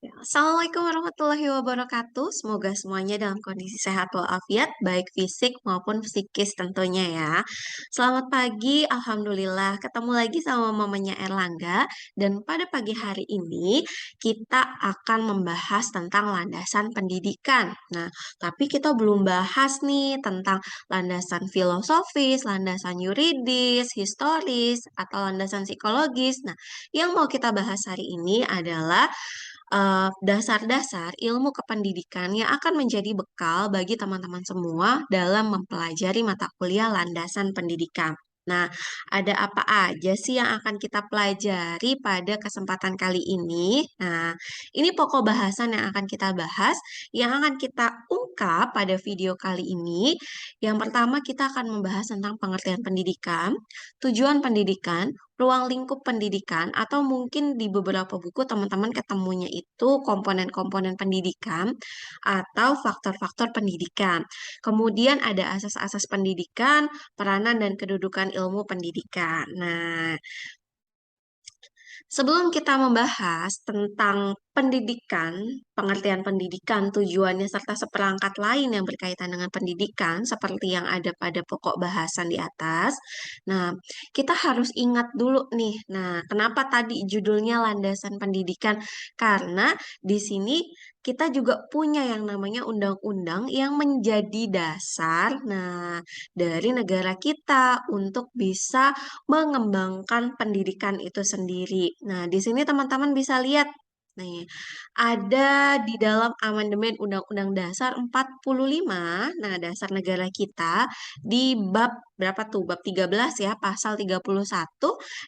Ya, Assalamualaikum warahmatullahi wabarakatuh. Semoga semuanya dalam kondisi sehat walafiat, baik fisik maupun psikis tentunya ya. Selamat pagi, Alhamdulillah. Ketemu lagi sama mamanya Erlangga. Dan pada pagi hari ini, kita akan membahas tentang landasan pendidikan. Nah, tapi kita belum bahas nih tentang landasan filosofis, landasan yuridis, historis, atau landasan psikologis. Nah, yang mau kita bahas hari ini adalah dasar-dasar ilmu kependidikan yang akan menjadi bekal bagi teman-teman semua dalam mempelajari mata kuliah landasan pendidikan. Nah, ada apa aja sih yang akan kita pelajari pada kesempatan kali ini? Nah, ini pokok bahasan yang akan kita bahas, yang akan kita ungkap pada video kali ini. Yang pertama, kita akan membahas tentang pengertian pendidikan, tujuan pendidikan, ruang lingkup pendidikan, atau mungkin di beberapa buku teman-teman ketemunya itu komponen-komponen pendidikan atau faktor-faktor pendidikan. Kemudian ada asas-asas pendidikan, peranan dan kedudukan ilmu pendidikan. Nah, sebelum kita membahas tentang pendidikan, pengertian pendidikan, tujuannya, serta seperangkat lain yang berkaitan dengan pendidikan, seperti yang ada pada pokok bahasan di atas. Nah, kita harus ingat dulu nih. Nah, kenapa tadi judulnya landasan pendidikan? Karena di sini kita juga punya yang namanya undang-undang yang menjadi dasar, nah, dari negara kita untuk bisa mengembangkan pendidikan itu sendiri. Nah, di sini teman-teman bisa lihat nih, ada di dalam amandemen Undang-Undang Dasar 45, nah dasar negara kita di bab berapa tuh? Bab 13 ya, pasal 31.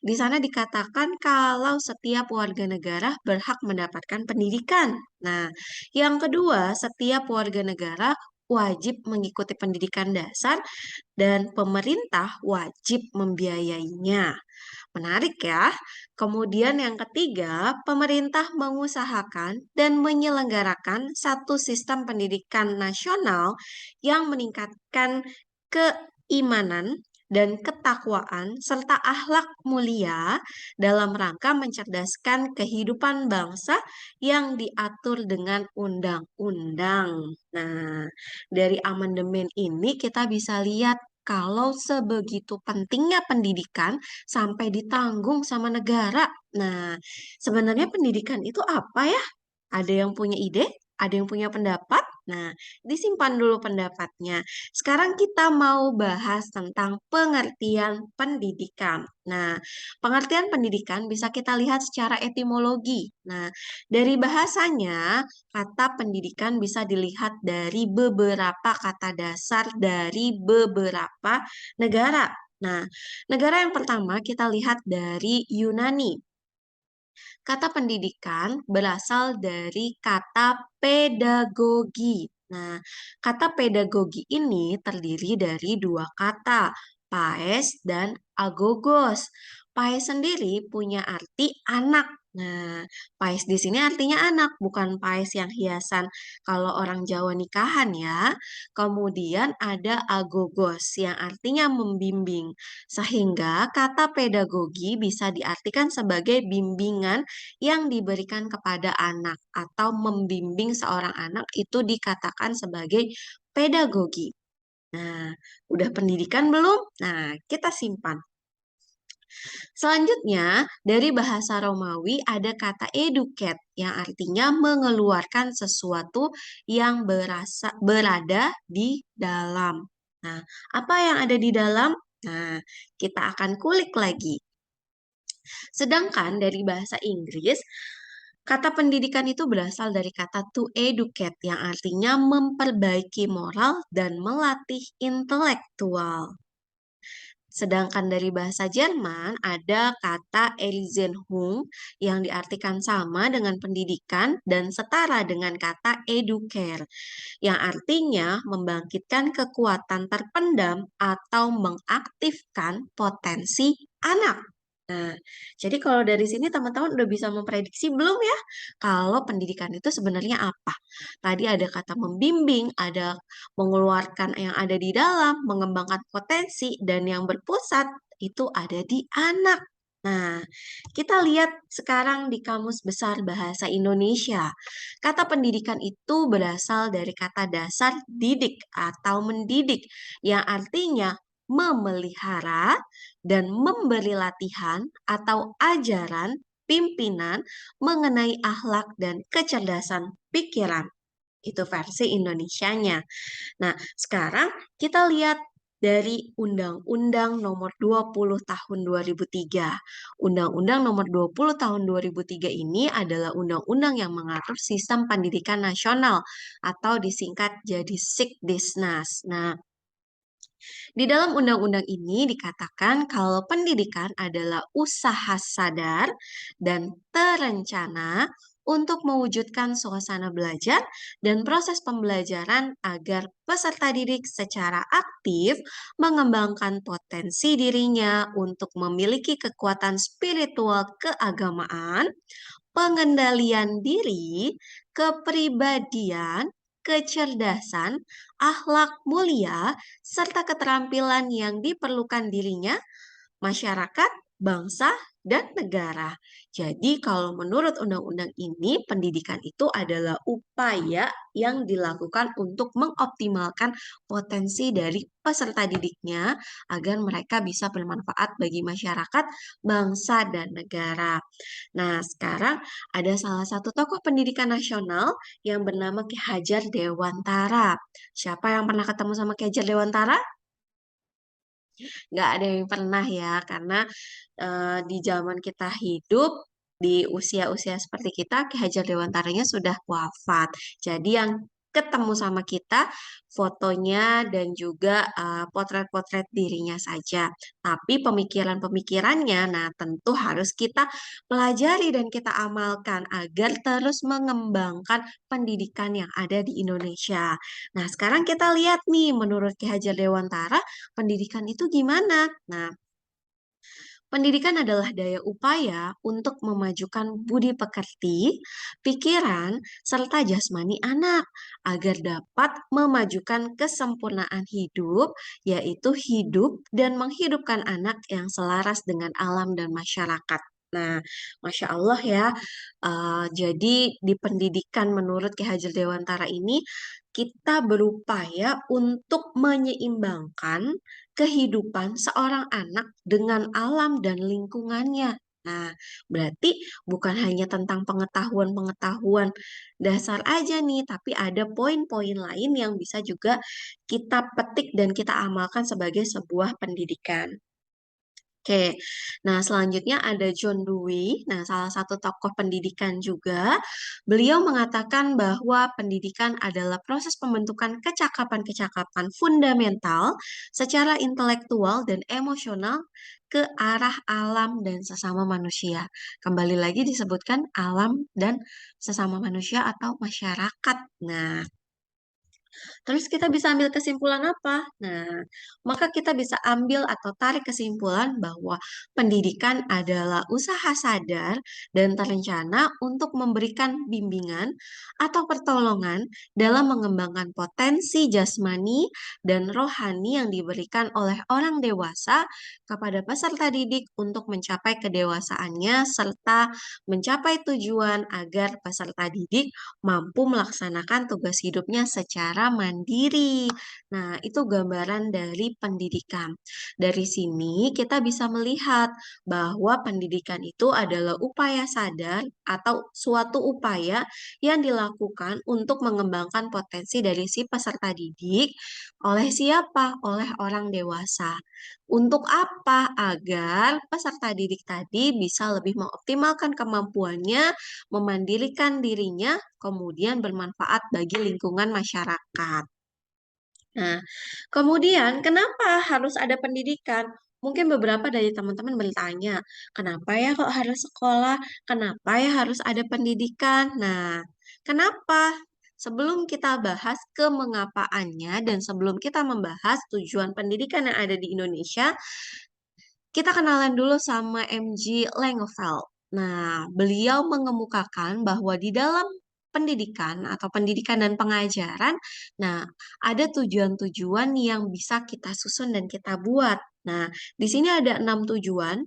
Di sana dikatakan kalau setiap warga negara berhak mendapatkan pendidikan. Nah, yang kedua, setiap warga negara wajib mengikuti pendidikan dasar dan pemerintah wajib membiayainya. Menarik ya. Kemudian yang ketiga, pemerintah mengusahakan dan menyelenggarakan satu sistem pendidikan nasional yang meningkatkan keimanan dan ketakwaan serta akhlak mulia dalam rangka mencerdaskan kehidupan bangsa yang diatur dengan undang-undang. Nah, dari amandemen ini kita bisa lihat kalau sebegitu pentingnya pendidikan sampai ditanggung sama negara. Nah, sebenarnya pendidikan itu apa ya? Ada yang punya ide? Ada yang punya pendapat? Nah, disimpan dulu pendapatnya. Sekarang kita mau bahas tentang pengertian pendidikan. Nah, pengertian pendidikan bisa kita lihat secara etimologi. Nah, dari bahasanya, kata pendidikan bisa dilihat dari beberapa kata dasar dari beberapa negara. Nah, negara yang pertama kita lihat dari Yunani. Kata pendidikan berasal dari kata pedagogi. Nah, kata pedagogi ini terdiri dari dua kata, paes dan agogos. Paes sendiri punya arti anak. Nah, paes di sini artinya anak, bukan paes yang hiasan kalau orang Jawa nikahan ya. Kemudian ada agogos yang artinya membimbing. Sehingga kata pedagogi bisa diartikan sebagai bimbingan yang diberikan kepada anak atau membimbing seorang anak itu dikatakan sebagai pedagogi. Nah, udah pendidikan belum? Nah, kita simpan. Selanjutnya, dari bahasa Romawi ada kata educate yang artinya mengeluarkan sesuatu yang berada di dalam. Nah, apa yang ada di dalam? Nah, kita akan kulik lagi. Sedangkan dari bahasa Inggris, kata pendidikan itu berasal dari kata to educate yang artinya memperbaiki moral dan melatih intelektual. Sedangkan dari bahasa Jerman ada kata Erziehung yang diartikan sama dengan pendidikan dan setara dengan kata educare yang artinya membangkitkan kekuatan terpendam atau mengaktifkan potensi anak. Nah, jadi kalau dari sini teman-teman udah bisa memprediksi belum ya kalau pendidikan itu sebenarnya apa? Tadi ada kata membimbing, ada mengeluarkan yang ada di dalam, mengembangkan potensi, dan yang berpusat itu ada di anak. Nah, kita lihat sekarang di Kamus Besar Bahasa Indonesia. Kata pendidikan itu berasal dari kata dasar didik atau mendidik, yang artinya memelihara dan memberi latihan atau ajaran pimpinan mengenai akhlak dan kecerdasan pikiran. Itu versi Indonesianya. Nah, sekarang kita lihat dari Undang-Undang Nomor 20 Tahun 2003. Undang-Undang Nomor 20 Tahun 2003 ini adalah undang-undang yang mengatur sistem pendidikan nasional atau disingkat jadi Sikdisnas. Nah, di dalam undang-undang ini dikatakan kalau pendidikan adalah usaha sadar dan terencana untuk mewujudkan suasana belajar dan proses pembelajaran agar peserta didik secara aktif mengembangkan potensi dirinya untuk memiliki kekuatan spiritual keagamaan, pengendalian diri, kepribadian, kecerdasan, akhlak mulia, serta keterampilan yang diperlukan dirinya, masyarakat, bangsa, dan negara. Jadi, kalau menurut undang-undang ini, pendidikan itu adalah upaya yang dilakukan untuk mengoptimalkan potensi dari peserta didiknya agar mereka bisa bermanfaat bagi masyarakat, bangsa, dan negara. Nah, sekarang ada salah satu tokoh pendidikan nasional yang bernama Ki Hajar Dewantara. Siapa yang pernah ketemu sama Ki Hajar Dewantara? Nggak ada yang pernah ya, karena di zaman kita hidup, di usia-usia seperti kita, Ki Hajar Dewantaranya sudah wafat. Jadi yang ketemu sama kita fotonya dan juga potret-potret dirinya saja. Tapi pemikiran-pemikirannya, nah tentu harus kita pelajari dan kita amalkan agar terus mengembangkan pendidikan yang ada di Indonesia. Nah, sekarang kita lihat nih, menurut Ki Hajar Dewantara, pendidikan itu gimana? Nah, pendidikan adalah daya upaya untuk memajukan budi pekerti, pikiran, serta jasmani anak agar dapat memajukan kesempurnaan hidup, yaitu hidup dan menghidupkan anak yang selaras dengan alam dan masyarakat. Nah, Masya Allah ya. Jadi di pendidikan menurut Ki Hajar Dewantara ini kita berupaya untuk menyeimbangkan kehidupan seorang anak dengan alam dan lingkungannya. Nah, berarti bukan hanya tentang pengetahuan-pengetahuan dasar aja nih, tapi ada poin-poin lain yang bisa juga kita petik dan kita amalkan sebagai sebuah pendidikan. Oke, nah selanjutnya ada John Dewey, nah salah satu tokoh pendidikan juga. Beliau mengatakan bahwa pendidikan adalah proses pembentukan kecakapan-kecakapan fundamental secara intelektual dan emosional ke arah alam dan sesama manusia. Kembali lagi disebutkan alam dan sesama manusia atau masyarakat. Nah, terus kita bisa ambil kesimpulan apa? Nah, maka kita bisa ambil atau tarik kesimpulan bahwa pendidikan adalah usaha sadar dan terencana untuk memberikan bimbingan atau pertolongan dalam mengembangkan potensi jasmani dan rohani yang diberikan oleh orang dewasa kepada peserta didik untuk mencapai kedewasaannya serta mencapai tujuan agar peserta didik mampu melaksanakan tugas hidupnya secara mandiri. Nah, itu gambaran dari pendidikan. Dari sini kita bisa melihat bahwa pendidikan itu adalah upaya sadar atau suatu upaya yang dilakukan untuk mengembangkan potensi dari si peserta didik oleh siapa? Oleh orang dewasa. Untuk apa? Agar peserta didik tadi bisa lebih mengoptimalkan kemampuannya, memandirikan dirinya, kemudian bermanfaat bagi lingkungan masyarakat. Nah, kemudian kenapa harus ada pendidikan? Mungkin beberapa dari teman-teman bertanya, kenapa ya kok harus sekolah? Kenapa ya harus ada pendidikan? Nah, kenapa? Sebelum kita bahas kemengapaannya dan sebelum kita membahas tujuan pendidikan yang ada di Indonesia, kita kenalan dulu sama MG Langeveld. Nah, beliau mengemukakan bahwa di dalam pendidikan atau pendidikan dan pengajaran, nah, ada tujuan-tujuan yang bisa kita susun dan kita buat. Nah, di sini ada 6 tujuan.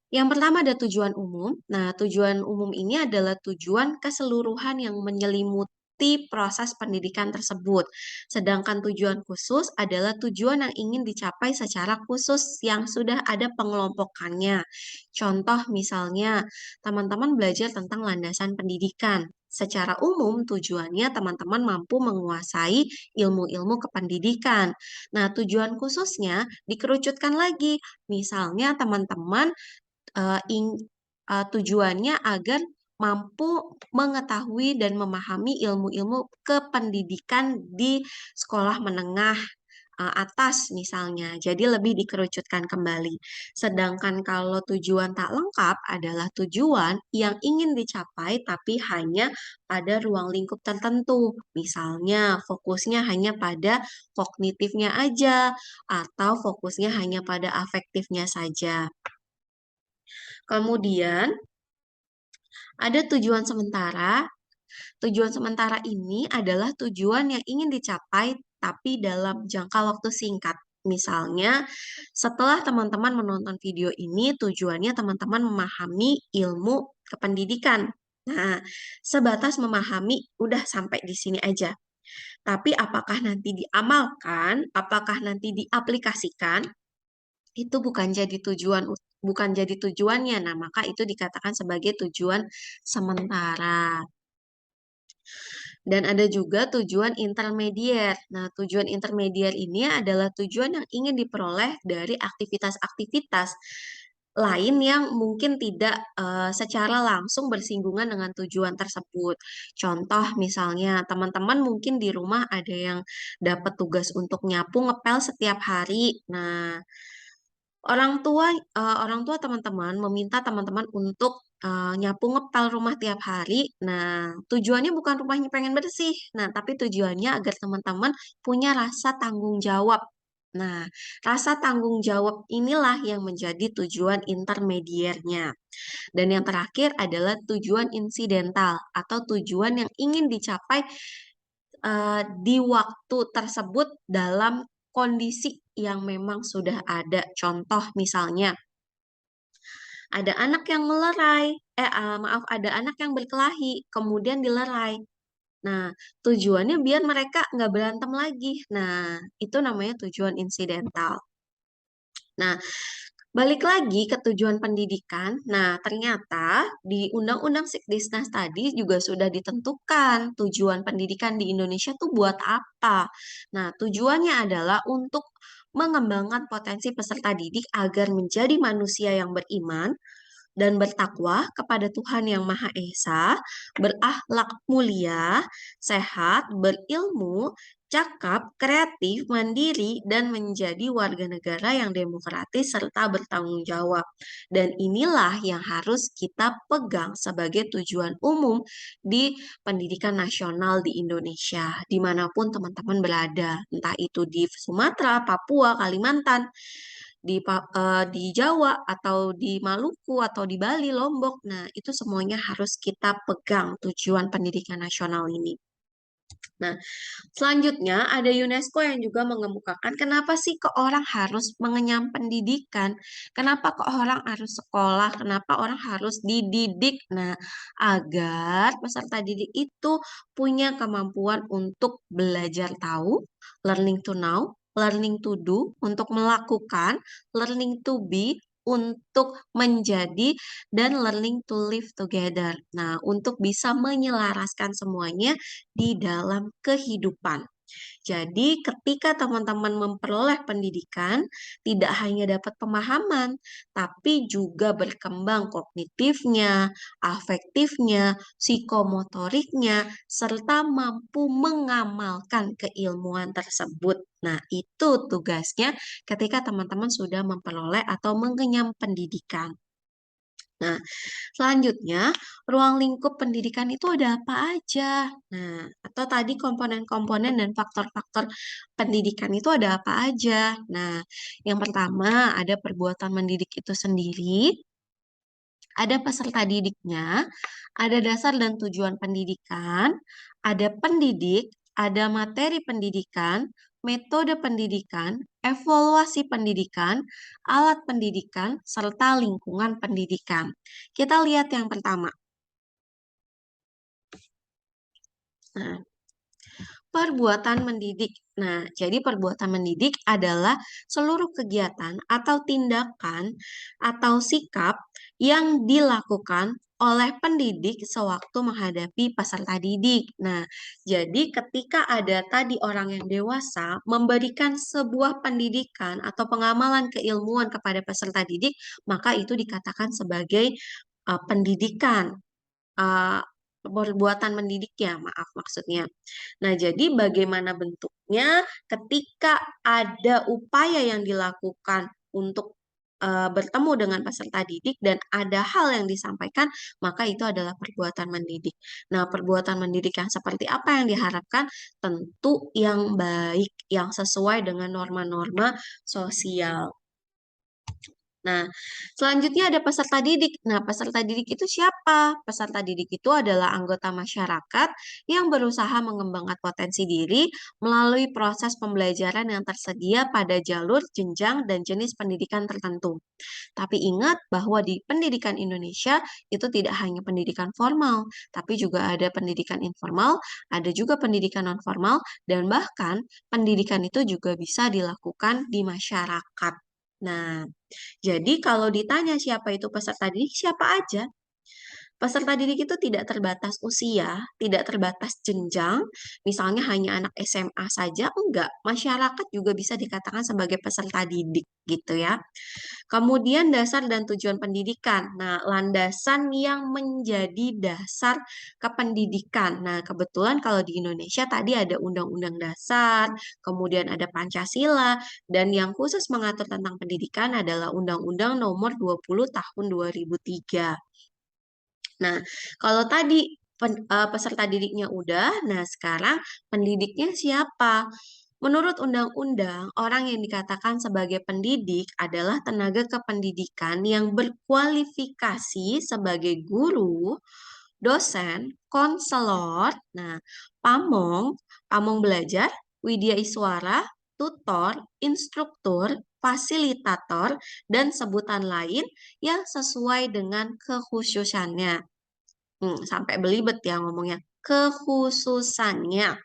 Yang pertama ada tujuan umum. Nah, tujuan umum ini adalah tujuan keseluruhan yang menyelimuti proses pendidikan tersebut. Sedangkan tujuan khusus adalah tujuan yang ingin dicapai secara khusus yang sudah ada pengelompokannya. Contoh misalnya, teman-teman belajar tentang landasan pendidikan. Secara umum, tujuannya teman-teman mampu menguasai ilmu-ilmu kependidikan. Nah, tujuan khususnya dikerucutkan lagi. Misalnya, teman-teman tujuannya agar mampu mengetahui dan memahami ilmu-ilmu kependidikan di sekolah menengah atas misalnya. Jadi lebih dikerucutkan kembali. Sedangkan kalau tujuan tak lengkap adalah tujuan yang ingin dicapai tapi hanya pada ruang lingkup tertentu. Misalnya fokusnya hanya pada kognitifnya aja atau fokusnya hanya pada afektifnya saja. Kemudian ada tujuan sementara. Tujuan sementara ini adalah tujuan yang ingin dicapai tapi dalam jangka waktu singkat. Misalnya, setelah teman-teman menonton video ini, tujuannya teman-teman memahami ilmu kependidikan. Nah, sebatas memahami, udah sampai di sini aja. Tapi apakah nanti diamalkan, apakah nanti diaplikasikan, itu bukan jadi tujuannya. Nah, maka itu dikatakan sebagai tujuan sementara. Dan ada juga tujuan intermedier. Nah, tujuan intermedier ini adalah tujuan yang ingin diperoleh dari aktivitas-aktivitas lain yang mungkin tidak secara langsung bersinggungan dengan tujuan tersebut. Contoh misalnya teman-teman mungkin di rumah ada yang dapat tugas untuk nyapu ngepel setiap hari. Nah, orang tua teman-teman meminta teman-teman untuk nyapu ngepel rumah tiap hari. Nah, tujuannya bukan rumahnya pengen bersih. Nah, tapi tujuannya agar teman-teman punya rasa tanggung jawab. Nah, rasa tanggung jawab inilah yang menjadi tujuan intermediernya. Dan yang terakhir adalah tujuan insidental atau tujuan yang ingin dicapai di waktu tersebut dalam kondisi yang memang sudah ada. Contoh misalnya, ada anak yang melerai, maaf, ada anak yang berkelahi, kemudian dilerai. Nah, tujuannya biar mereka nggak berantem lagi. Nah, itu namanya tujuan insidental. Nah, balik lagi ke tujuan pendidikan. Nah, ternyata di Undang-Undang Sikdisnas tadi juga sudah ditentukan tujuan pendidikan di Indonesia tuh buat apa. Nah, tujuannya adalah untuk mengembangkan potensi peserta didik agar menjadi manusia yang beriman, dan bertakwa kepada Tuhan Yang Maha Esa, berakhlak mulia, sehat, berilmu, cakap, kreatif, mandiri, dan menjadi warga negara yang demokratis serta bertanggung jawab. Dan inilah yang harus kita pegang sebagai tujuan umum di pendidikan nasional di Indonesia, dimanapun teman-teman berada, entah itu di Sumatera, Papua, Kalimantan, di Jawa atau di Maluku atau di Bali, Lombok. Nah, itu semuanya harus kita pegang tujuan pendidikan nasional ini. Nah, selanjutnya ada UNESCO yang juga mengemukakan kenapa sih kok orang harus mengenyam pendidikan? Kenapa kok orang harus sekolah? Kenapa orang harus dididik? Nah, agar peserta didik itu punya kemampuan untuk belajar tahu, learning to know, learning to do, untuk melakukan, learning to be, untuk menjadi, dan learning to live together. Nah, untuk bisa menyelaraskan semuanya di dalam kehidupan. Jadi, ketika teman-teman memperoleh pendidikan, tidak hanya dapat pemahaman, tapi juga berkembang kognitifnya, afektifnya, psikomotoriknya, serta mampu mengamalkan keilmuan tersebut. Nah, itu tugasnya ketika teman-teman sudah memperoleh atau mengenyam pendidikan. Nah, selanjutnya, ruang lingkup pendidikan itu ada apa aja? Nah, atau tadi komponen-komponen dan faktor-faktor pendidikan itu ada apa aja? Nah, yang pertama ada perbuatan mendidik itu sendiri, ada peserta didiknya, ada dasar dan tujuan pendidikan, ada pendidik, ada materi pendidikan, metode pendidikan, evaluasi pendidikan, alat pendidikan, serta lingkungan pendidikan. Kita lihat yang pertama. Nah, perbuatan mendidik. Nah, jadi perbuatan mendidik adalah seluruh kegiatan atau tindakan atau sikap yang dilakukan oleh pendidik sewaktu menghadapi peserta didik. Nah, jadi ketika ada tadi orang yang dewasa memberikan sebuah pendidikan atau pengamalan keilmuan kepada peserta didik, maka itu dikatakan sebagai pendidikan. uh, Perbuatan mendidiknya, maaf maksudnya. Nah, jadi bagaimana bentuknya ketika ada upaya yang dilakukan untuk bertemu dengan peserta didik dan ada hal yang disampaikan, maka itu adalah perbuatan mendidik. Nah, perbuatan mendidik yang seperti apa yang diharapkan? Tentu yang baik, yang sesuai dengan norma-norma sosial. Nah, selanjutnya ada peserta didik. Nah, peserta didik itu siapa? Peserta didik itu adalah anggota masyarakat yang berusaha mengembangkan potensi diri melalui proses pembelajaran yang tersedia pada jalur, jenjang, dan jenis pendidikan tertentu. Tapi ingat bahwa di pendidikan Indonesia itu tidak hanya pendidikan formal, tapi juga ada pendidikan informal, ada juga pendidikan non-formal, dan bahkan pendidikan itu juga bisa dilakukan di masyarakat. Nah, jadi kalau ditanya siapa itu peserta didik, siapa aja? Peserta didik itu tidak terbatas usia, tidak terbatas jenjang, misalnya hanya anak SMA saja, enggak. Masyarakat juga bisa dikatakan sebagai peserta didik gitu ya. Kemudian dasar dan tujuan pendidikan. Nah, landasan yang menjadi dasar kependidikan. Nah, kebetulan kalau di Indonesia tadi ada Undang-Undang Dasar, kemudian ada Pancasila, dan yang khusus mengatur tentang pendidikan adalah Undang-Undang Nomor 20 Tahun 2003. Nah, kalau tadi peserta didiknya udah, nah sekarang pendidiknya siapa? Menurut undang-undang, orang yang dikatakan sebagai pendidik adalah tenaga kependidikan yang berkualifikasi sebagai guru, dosen, konselor, nah, pamong, pamong belajar, widya iswara, tutor, instruktur, fasilitator, dan sebutan lain yang sesuai dengan kekhususannya. Sampai belibet ya ngomongnya. Kekhususannya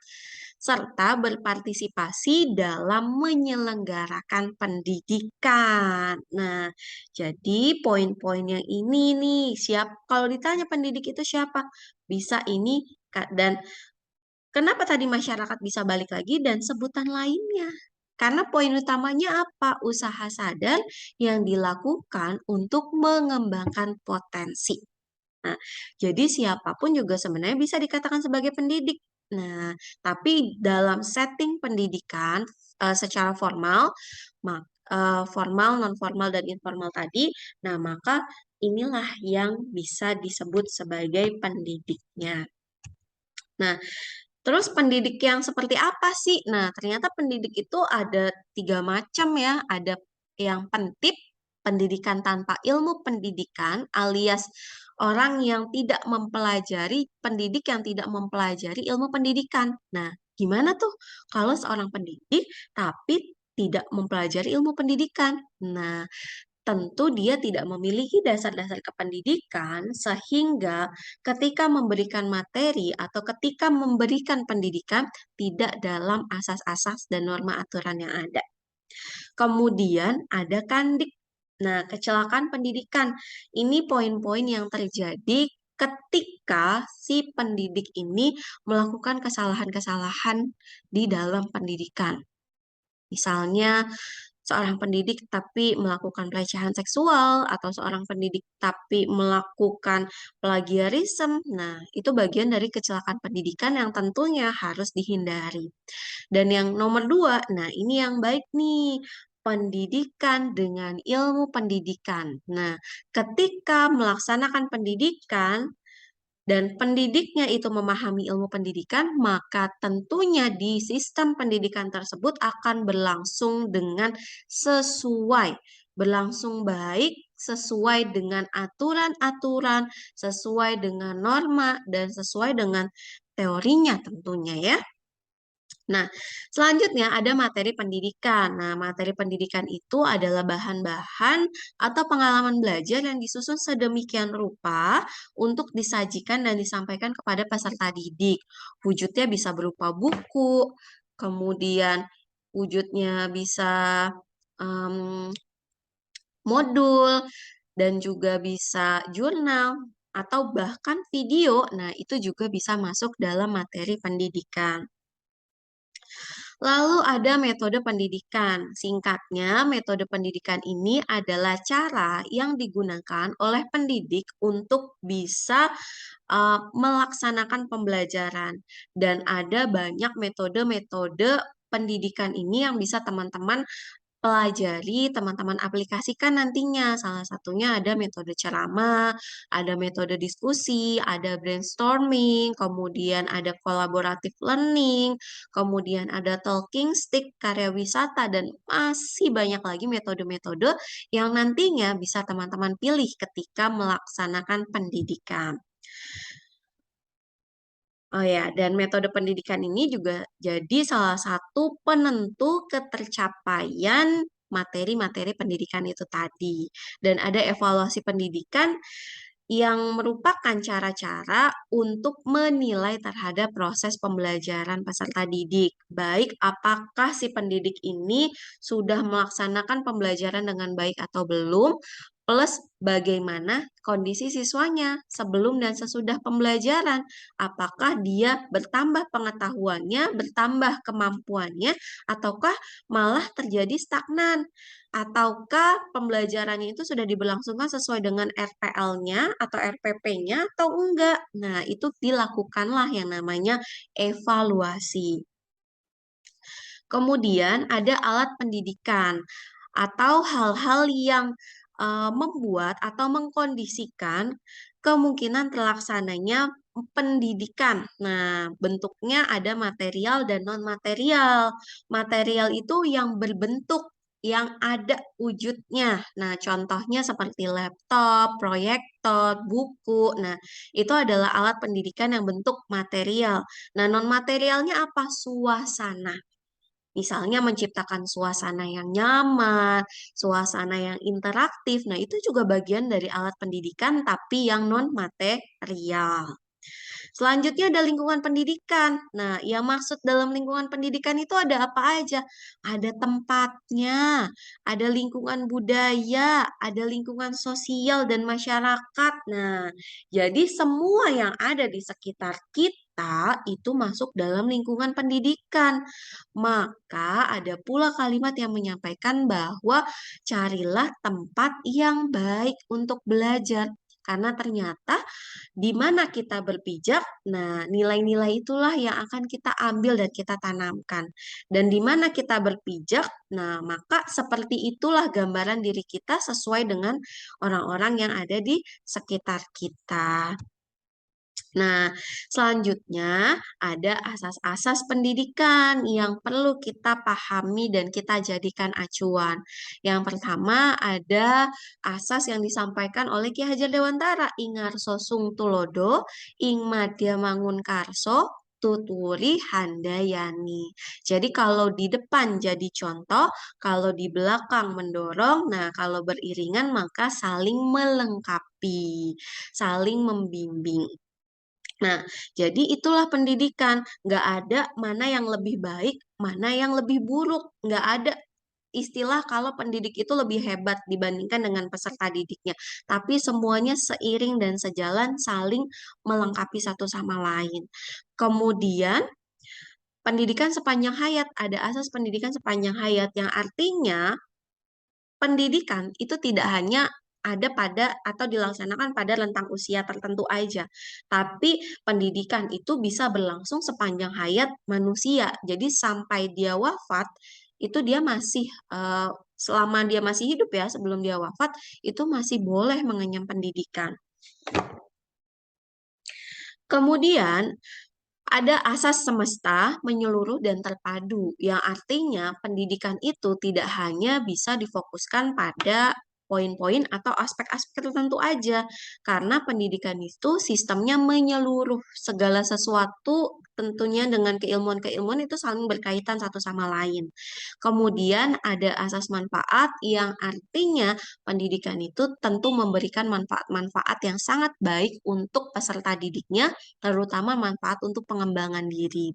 serta berpartisipasi dalam menyelenggarakan pendidikan. Nah, jadi poin-poin yang ini nih, kalau ditanya pendidik itu siapa? Bisa ini dan kenapa tadi masyarakat bisa balik lagi dan sebutan lainnya? Karena poin utamanya apa? Usaha sadar yang dilakukan untuk mengembangkan potensi. Nah, jadi siapapun juga sebenarnya bisa dikatakan sebagai pendidik. Nah, tapi dalam setting pendidikan secara formal, formal, non formal dan informal tadi, nah maka inilah yang bisa disebut sebagai pendidiknya. Nah, terus pendidik yang seperti apa sih? Nah, ternyata pendidik itu ada 3 macam ya. Ada yang pentip, pendidikan tanpa ilmu pendidikan, alias orang yang tidak mempelajari, pendidik yang tidak mempelajari ilmu pendidikan. Nah, gimana tuh kalau seorang pendidik tapi tidak mempelajari ilmu pendidikan? Nah, tentu dia tidak memiliki dasar-dasar kependidikan sehingga ketika memberikan materi atau ketika memberikan pendidikan tidak dalam asas-asas dan norma aturan yang ada. Kemudian ada kandik. Nah, kecelakaan pendidikan. Ini poin-poin yang terjadi ketika si pendidik ini melakukan kesalahan-kesalahan di dalam pendidikan. Misalnya, seorang pendidik tapi melakukan pelecehan seksual atau seorang pendidik tapi melakukan plagiarisme. Nah, itu bagian dari kecelakaan pendidikan yang tentunya harus dihindari. Dan yang nomor 2, nah ini yang baik nih, pendidikan dengan ilmu pendidikan. Nah, ketika melaksanakan pendidikan, dan pendidiknya itu memahami ilmu pendidikan, maka tentunya di sistem pendidikan tersebut akan berlangsung dengan sesuai, berlangsung baik, sesuai dengan aturan-aturan, sesuai dengan norma, dan sesuai dengan teorinya tentunya ya. Nah, selanjutnya ada materi pendidikan. Nah, materi pendidikan itu adalah bahan-bahan atau pengalaman belajar yang disusun sedemikian rupa untuk disajikan dan disampaikan kepada peserta didik. Wujudnya bisa berupa buku, kemudian wujudnya bisa em, modul, dan juga bisa jurnal atau bahkan video. Nah, itu juga bisa masuk dalam materi pendidikan. Lalu ada metode pendidikan. Singkatnya, metode pendidikan ini adalah cara yang digunakan oleh pendidik untuk bisa melaksanakan pembelajaran. Dan ada banyak metode-metode pendidikan ini yang bisa teman-teman pelajari, teman-teman aplikasikan nantinya. Salah satunya ada metode ceramah, ada metode diskusi, ada brainstorming, kemudian ada collaborative learning, kemudian ada talking stick, karya wisata, dan masih banyak lagi metode-metode yang nantinya bisa teman-teman pilih ketika melaksanakan pendidikan. Oh ya, dan metode pendidikan ini juga jadi salah satu penentu ketercapaian materi-materi pendidikan itu tadi. Dan ada evaluasi pendidikan yang merupakan cara-cara untuk menilai terhadap proses pembelajaran peserta didik. Baik apakah si pendidik ini sudah melaksanakan pembelajaran dengan baik atau belum, plus bagaimana kondisi siswanya sebelum dan sesudah pembelajaran. Apakah dia bertambah pengetahuannya, bertambah kemampuannya, ataukah malah terjadi stagnan? Ataukah pembelajarannya itu sudah diberlangsungkan sesuai dengan RPL-nya atau RPP-nya atau enggak? Nah, itu dilakukanlah yang namanya evaluasi. Kemudian ada alat pendidikan atau hal-hal yang membuat atau mengkondisikan kemungkinan terlaksananya pendidikan. Nah, bentuknya ada material dan non-material. Material itu yang berbentuk yang ada wujudnya. Nah, contohnya seperti laptop, proyektor, buku. Nah, itu adalah alat pendidikan yang bentuk material. Nah, non-materialnya apa? Suasana. Misalnya menciptakan suasana yang nyaman, suasana yang interaktif. Nah, itu juga bagian dari alat pendidikan tapi yang non-material. Selanjutnya ada lingkungan pendidikan. Nah, yang maksud dalam lingkungan pendidikan itu ada apa aja? Ada tempatnya, ada lingkungan budaya, ada lingkungan sosial dan masyarakat. Nah, jadi semua yang ada di sekitar kita itu masuk dalam lingkungan pendidikan. Maka ada pula kalimat yang menyampaikan bahwa carilah tempat yang baik untuk belajar. Karena ternyata di mana kita berpijak, nah nilai-nilai itulah yang akan kita ambil dan kita tanamkan. Dan di mana kita berpijak, nah maka seperti itulah gambaran diri kita sesuai dengan orang-orang yang ada di sekitar kita. Nah, selanjutnya ada asas-asas pendidikan yang perlu kita pahami dan kita jadikan acuan. Yang pertama ada asas yang disampaikan oleh Ki Hajar Dewantara, Ingarso Sung Tulodo, Ing Madya Mangunkarso, Tuturi Handayani. Jadi kalau di depan jadi contoh, kalau di belakang mendorong, nah kalau beriringan maka saling melengkapi, saling membimbing. Nah, jadi itulah pendidikan. Nggak ada mana yang lebih baik, mana yang lebih buruk. Nggak ada istilah kalau pendidik itu lebih hebat dibandingkan dengan peserta didiknya. Tapi semuanya seiring dan sejalan saling melengkapi satu sama lain. Kemudian, pendidikan sepanjang hayat. Ada asas pendidikan sepanjang hayat yang artinya pendidikan itu tidak hanya ada pada atau dilaksanakan pada rentang usia tertentu aja, tapi pendidikan itu bisa berlangsung sepanjang hayat manusia. Jadi sampai dia wafat, itu dia masih selama dia masih hidup ya, sebelum dia wafat, itu masih boleh mengenyam pendidikan. Kemudian ada asas semesta menyeluruh dan terpadu, yang artinya pendidikan itu tidak hanya bisa difokuskan pada poin-poin atau aspek-aspek tertentu aja, karena pendidikan itu sistemnya menyeluruh segala sesuatu tentunya dengan keilmuan-keilmuan itu saling berkaitan satu sama lain. Kemudian ada asas manfaat yang artinya pendidikan itu tentu memberikan manfaat-manfaat yang sangat baik untuk peserta didiknya, terutama manfaat untuk pengembangan diri.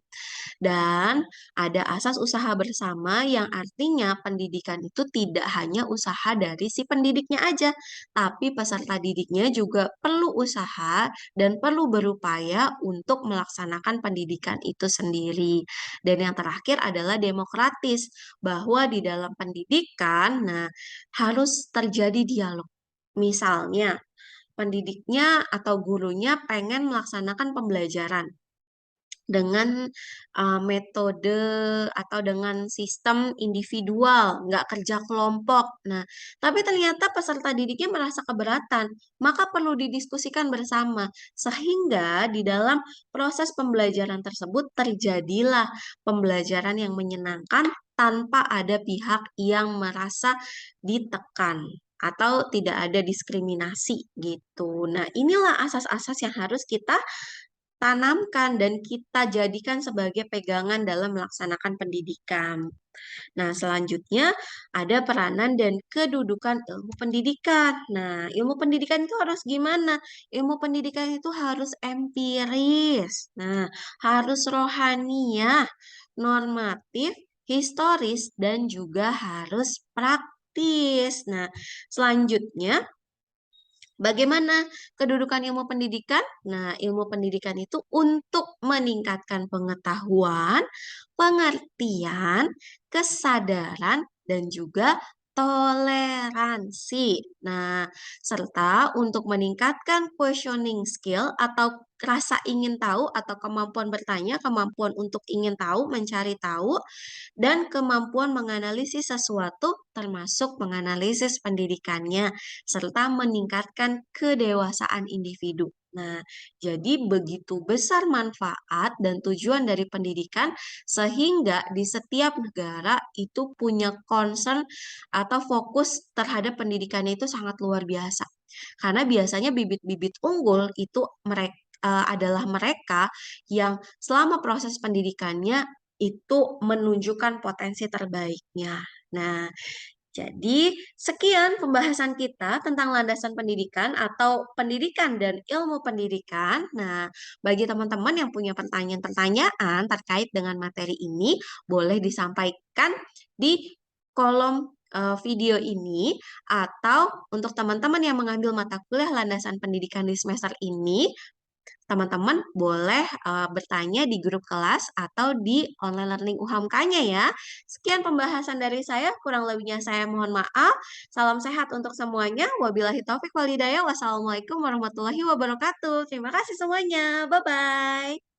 Dan ada asas usaha bersama yang artinya pendidikan itu tidak hanya usaha dari si pendidiknya aja, tapi peserta didiknya juga perlu usaha dan perlu berupaya untuk melaksanakan pendidikan itu sendiri. Dan yang terakhir adalah demokratis, bahwa di dalam pendidikan, nah, harus terjadi dialog. Misalnya, pendidiknya atau gurunya pengen melaksanakan pembelajaran dengan metode atau dengan sistem individual, nggak kerja kelompok. Nah, tapi ternyata peserta didiknya merasa keberatan, maka perlu didiskusikan bersama, sehingga di dalam proses pembelajaran tersebut terjadilah pembelajaran yang menyenangkan tanpa ada pihak yang merasa ditekan atau tidak ada diskriminasi gitu. Nah, inilah asas-asas yang harus kita tanamkan dan kita jadikan sebagai pegangan dalam melaksanakan pendidikan. Nah, selanjutnya ada peranan dan kedudukan ilmu pendidikan. Nah, ilmu pendidikan itu harus gimana? Ilmu pendidikan itu harus empiris. Nah, harus rohaniah, normatif, historis, dan juga harus praktis. Nah, selanjutnya bagaimana kedudukan ilmu pendidikan? Nah, ilmu pendidikan itu untuk meningkatkan pengetahuan, pengertian, kesadaran, dan juga toleransi. Nah, serta untuk meningkatkan questioning skill atau rasa ingin tahu atau kemampuan bertanya, kemampuan untuk ingin tahu, mencari tahu, dan kemampuan menganalisis sesuatu termasuk menganalisis pendidikannya serta meningkatkan kedewasaan individu. Nah, jadi begitu besar manfaat dan tujuan dari pendidikan sehingga di setiap negara itu punya concern atau fokus terhadap pendidikannya itu sangat luar biasa. Karena biasanya bibit-bibit unggul itu mereka adalah mereka yang selama proses pendidikannya itu menunjukkan potensi terbaiknya. Nah, jadi, sekian pembahasan kita tentang landasan pendidikan atau pendidikan dan ilmu pendidikan. Nah, bagi teman-teman yang punya pertanyaan-pertanyaan terkait dengan materi ini, boleh disampaikan di kolom video ini, atau untuk teman-teman yang mengambil mata kuliah landasan pendidikan di semester ini, teman-teman boleh bertanya di grup kelas atau di online learning UHAMKA-nya ya. Sekian pembahasan dari saya, kurang lebihnya saya mohon maaf. Salam sehat untuk semuanya. Wabillahi taufik walhidayah. Wassalamualaikum warahmatullahi wabarakatuh. Terima kasih semuanya. Bye-bye.